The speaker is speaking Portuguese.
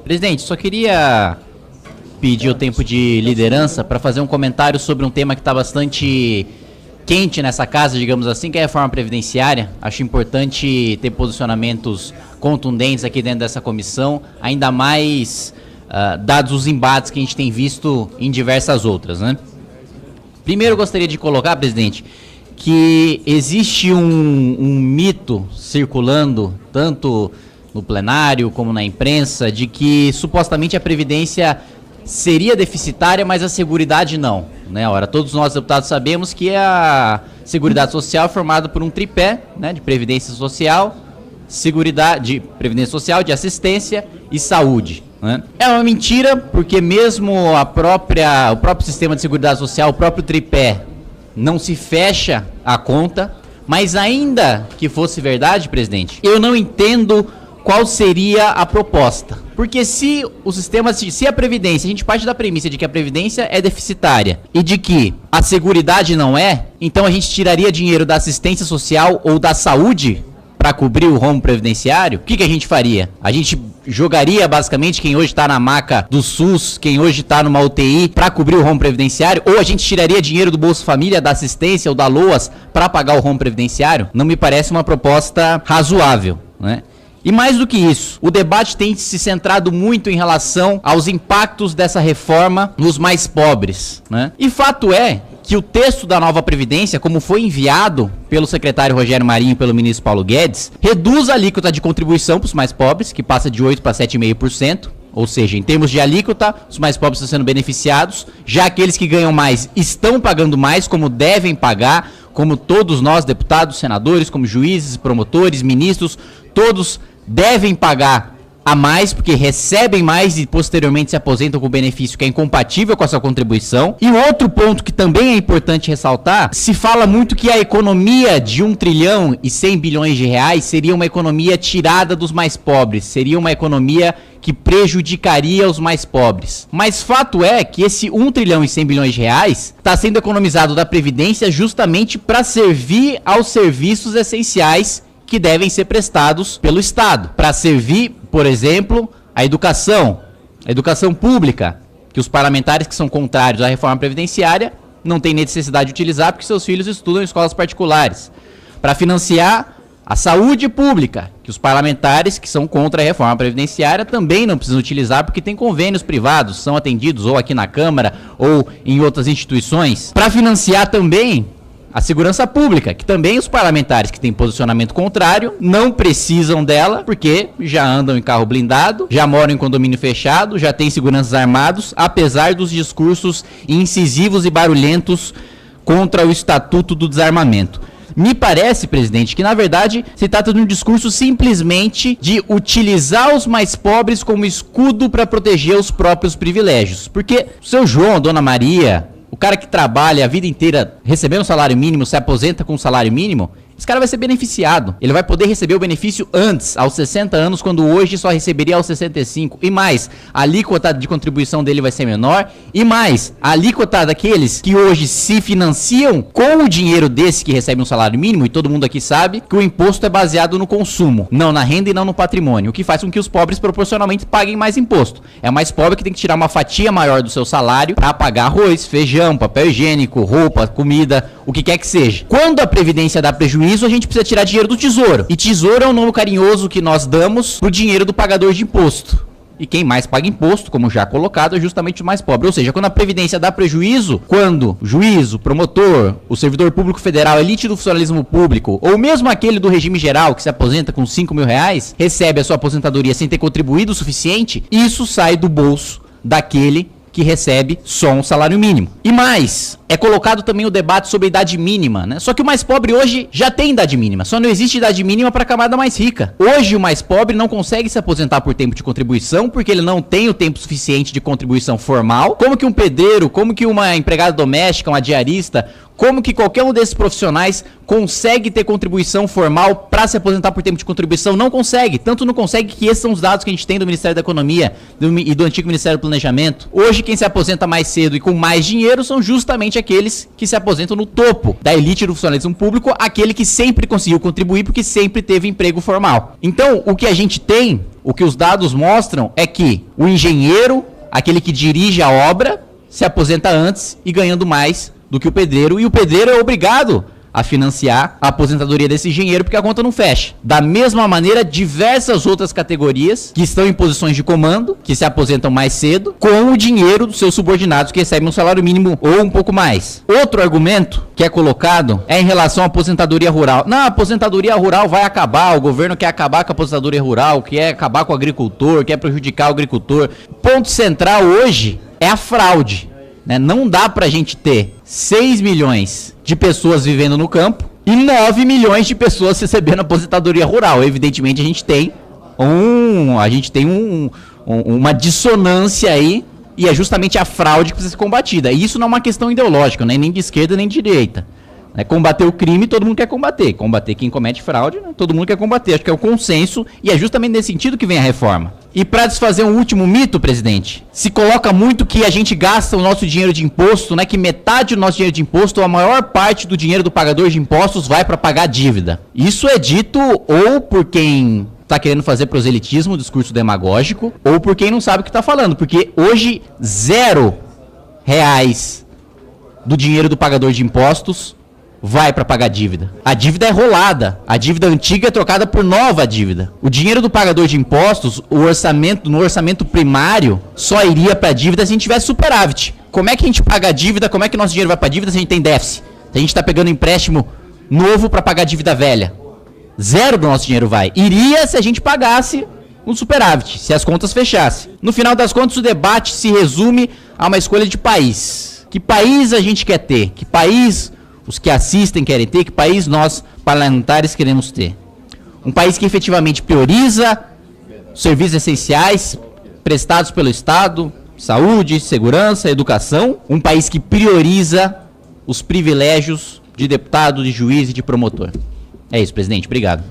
Presidente, só queria pedir o tempo de liderança para fazer um comentário sobre um tema que está bastante quente nessa casa, digamos assim, que é a reforma previdenciária. Acho importante ter posicionamentos contundentes aqui dentro dessa comissão, ainda mais dados os embates que a gente tem visto em diversas outras, né? Primeiro, eu gostaria de colocar, presidente, que existe um mito circulando, tanto no plenário como na imprensa, de que supostamente a Previdência seria deficitária, mas a Seguridade não, né? Ora, todos nós deputados sabemos que a Seguridade Social é formada por um tripé, né, de Previdência Social, Seguridade, Previdência Social, de Assistência e Saúde, né? É uma mentira, porque mesmo o próprio sistema de Seguridade Social, o próprio tripé, não se fecha a conta, mas ainda que fosse verdade, presidente, eu não entendo qual seria a proposta. Porque se a Previdência, a gente parte da premissa de que a Previdência é deficitária e de que a Seguridade não é, então a gente tiraria dinheiro da assistência social ou da saúde para cobrir o rombo previdenciário. O que a gente faria? A gente jogaria basicamente quem hoje está na maca do SUS, quem hoje está numa UTI para cobrir o rombo previdenciário, ou a gente tiraria dinheiro do Bolsa Família, da assistência ou da LOAS para pagar o rombo previdenciário? Não me parece uma proposta razoável, né? E mais do que isso, o debate tem se centrado muito em relação aos impactos dessa reforma nos mais pobres, né? E fato é que o texto da nova Previdência, como foi enviado pelo secretário Rogério Marinho e pelo ministro Paulo Guedes, reduz a alíquota de contribuição para os mais pobres, que passa de 8% para 7,5%. Ou seja, em termos de alíquota, os mais pobres estão sendo beneficiados, já aqueles que ganham mais estão pagando mais, como devem pagar, como todos nós, deputados, senadores, como juízes, promotores, ministros, todos devem pagar a mais, porque recebem mais e posteriormente se aposentam com benefício que é incompatível com a sua contribuição. E outro ponto que também é importante ressaltar, se fala muito que a economia de 1 trilhão e 100 bilhões de reais seria uma economia tirada dos mais pobres, seria uma economia que prejudicaria os mais pobres. Mas fato é que esse 1 trilhão e 100 bilhões de reais está sendo economizado da Previdência justamente para servir aos serviços essenciais que devem ser prestados pelo Estado, para servir, por exemplo, a educação pública, que os parlamentares que são contrários à reforma previdenciária não têm necessidade de utilizar porque seus filhos estudam em escolas particulares, para financiar a saúde pública, que os parlamentares que são contra a reforma previdenciária também não precisam utilizar porque tem convênios privados, são atendidos ou aqui na Câmara ou em outras instituições, para financiar também a segurança pública, que também os parlamentares que têm posicionamento contrário não precisam dela, porque já andam em carro blindado, já moram em condomínio fechado, já têm seguranças armados, apesar dos discursos incisivos e barulhentos contra o Estatuto do Desarmamento. Me parece, presidente, que na verdade se trata de um discurso simplesmente de utilizar os mais pobres como escudo para proteger os próprios privilégios. Porque o seu João, a dona Maria, o cara que trabalha a vida inteira recebendo um salário mínimo, se aposenta com um salário mínimo, esse cara vai ser beneficiado. Ele vai poder receber o benefício antes, aos 60 anos, quando hoje só receberia aos 65. E mais, a alíquota de contribuição dele vai ser menor. E mais, a alíquota daqueles que hoje se financiam com o dinheiro desse que recebe um salário mínimo, e todo mundo aqui sabe que o imposto é baseado no consumo, não na renda e não no patrimônio, o que faz com que os pobres proporcionalmente paguem mais imposto. É mais pobre que tem que tirar uma fatia maior do seu salário para pagar arroz, feijão, papel higiênico, roupa, comida, o que quer que seja. Quando a Previdência dá prejuízo, a gente precisa tirar dinheiro do tesouro. E tesouro é um nome carinhoso que nós damos pro dinheiro do pagador de imposto. E quem mais paga imposto, como já colocado, é justamente o mais pobre. Ou seja, quando a Previdência dá prejuízo, quando o juiz, o promotor, o servidor público federal, a elite do funcionalismo público, ou mesmo aquele do regime geral que se aposenta com 5 mil reais, recebe a sua aposentadoria sem ter contribuído o suficiente, isso sai do bolso daquele que recebe só um salário mínimo. E mais, é colocado também o debate sobre a idade mínima, né? Só que o mais pobre hoje já tem idade mínima, só não existe idade mínima para a camada mais rica. Hoje o mais pobre não consegue se aposentar por tempo de contribuição, porque ele não tem o tempo suficiente de contribuição formal. Como que um pedreiro, como que uma empregada doméstica, uma diarista, como que qualquer um desses profissionais consegue ter contribuição formal para se aposentar por tempo de contribuição? Não consegue. Tanto não consegue que esses são os dados que a gente tem do Ministério da Economia e do antigo Ministério do Planejamento. Hoje quem se aposenta mais cedo e com mais dinheiro são justamente aqueles que se aposentam no topo da elite do funcionalismo público, aquele que sempre conseguiu contribuir porque sempre teve emprego formal. Então, o que a gente tem O que os dados mostram é que o engenheiro, aquele que dirige a obra, se aposenta antes e ganhando mais do que o pedreiro, e o pedreiro é obrigado a financiar a aposentadoria desse engenheiro porque a conta não fecha. Da mesma maneira, diversas outras categorias que estão em posições de comando, que se aposentam mais cedo, com o dinheiro dos seus subordinados que recebem um salário mínimo ou um pouco mais. Outro argumento que é colocado é em relação à aposentadoria rural. Não, a aposentadoria rural vai acabar, o governo quer acabar com a aposentadoria rural, quer acabar com o agricultor, quer prejudicar o agricultor. Ponto central hoje é a fraude. Não dá pra gente ter 6 milhões de pessoas vivendo no campo e 9 milhões de pessoas recebendo aposentadoria rural. Evidentemente a gente tem uma dissonância aí, e é justamente a fraude que precisa ser combatida. E isso não é uma questão ideológica, nem de esquerda nem de direita. Combater o crime, todo mundo quer combater. Combater quem comete fraude, todo mundo quer combater. Acho que é o consenso, e é justamente nesse sentido que vem a reforma. E para desfazer um último mito, presidente, se coloca muito que a gente gasta o nosso dinheiro de imposto, que metade do nosso dinheiro de imposto, ou a maior parte do dinheiro do pagador de impostos, vai para pagar dívida. Isso é dito ou por quem está querendo fazer proselitismo, discurso demagógico, ou por quem não sabe o que está falando. Porque hoje, R$0 do dinheiro do pagador de impostos vai para pagar dívida. A dívida é rolada. A dívida antiga é trocada por nova dívida. O dinheiro do pagador de impostos, no orçamento primário, só iria para dívida se a gente tivesse superávit. Como é que a gente paga a dívida? Como é que nosso dinheiro vai para dívida se a gente tem déficit? Se a gente está pegando empréstimo novo para pagar dívida velha. 0 do nosso dinheiro vai. Iria se a gente pagasse um superávit, se as contas fechassem. No final das contas, o debate se resume a uma escolha de país. Que país a gente quer ter? Que país os que assistem querem ter? Que país nós, parlamentares, queremos ter? Um país que efetivamente prioriza serviços essenciais prestados pelo Estado, saúde, segurança, educação. Um país que prioriza os privilégios de deputado, de juiz e de promotor. É isso, presidente. Obrigado.